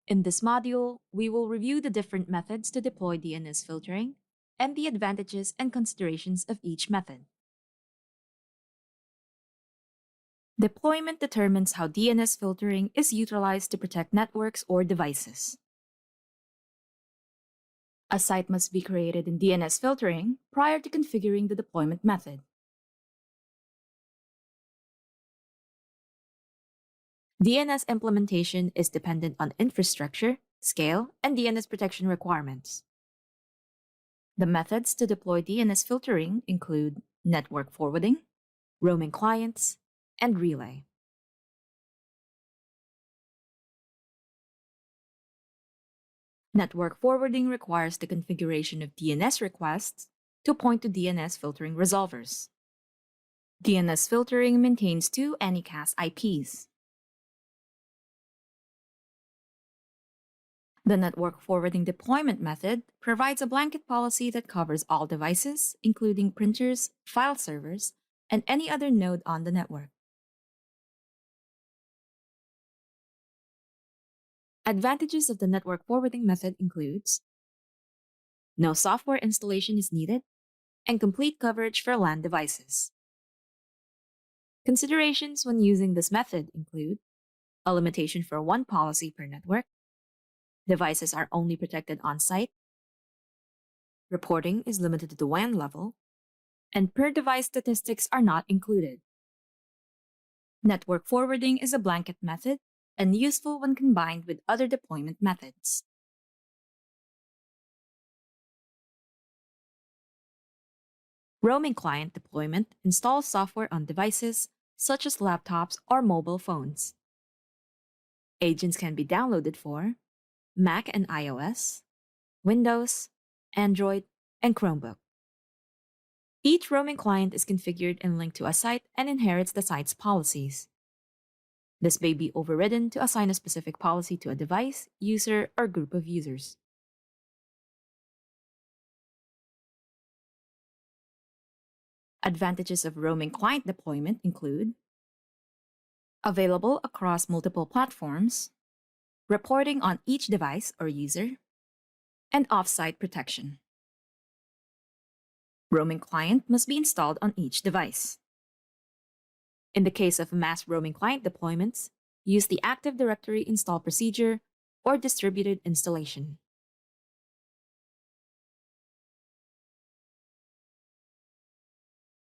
In this module, we will review the different methods to deploy DNS filtering and the advantages and considerations of each method. Deployment determines how DNS filtering is utilized to protect networks or devices. A site must be created in DNS filtering prior to configuring the deployment method. DNS implementation is dependent on infrastructure, scale, and DNS protection requirements. The methods to deploy DNS filtering include network forwarding, roaming clients, and relay. Network forwarding requires the configuration of DNS requests to point to DNS filtering resolvers. DNS filtering maintains two Anycast IPs. The network forwarding deployment method provides a blanket policy that covers all devices, including printers, file servers, and any other node on the network. Advantages of the network forwarding method includes no software installation is needed and complete coverage for LAN devices. Considerations when using this method include a limitation for one policy per network, devices are only protected on-site, reporting is limited to the WAN level, and per-device statistics are not included. Network forwarding is a blanket method and useful when combined with other deployment methods. Roaming client deployment installs software on devices such as laptops or mobile phones. Agents can be downloaded for Mac and iOS, Windows, Android, and Chromebook. Each roaming client is configured and linked to a site and inherits the site's policies. This may be overridden to assign a specific policy to a device, user, or group of users. Advantages of roaming client deployment include available across multiple platforms, reporting on each device or user, and off-site protection. Roaming client must be installed on each device. In the case of mass roaming client deployments, use the Active Directory install procedure or distributed installation.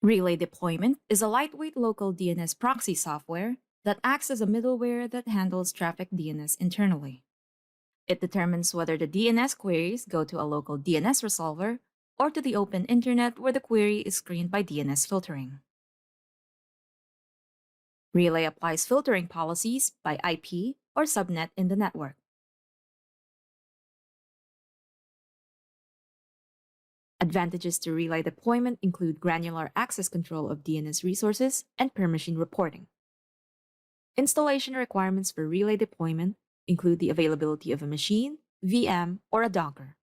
Relay deployment is a lightweight local DNS proxy software that acts as a middleware that handles traffic DNS internally. It determines whether the DNS queries go to a local DNS resolver or to the open internet where the query is screened by DNS filtering. Relay applies filtering policies by IP or subnet in the network. Advantages to relay deployment include granular access control of DNS resources and per-machine reporting. Installation requirements for relay deployment include the availability of a machine, VM, or a Docker.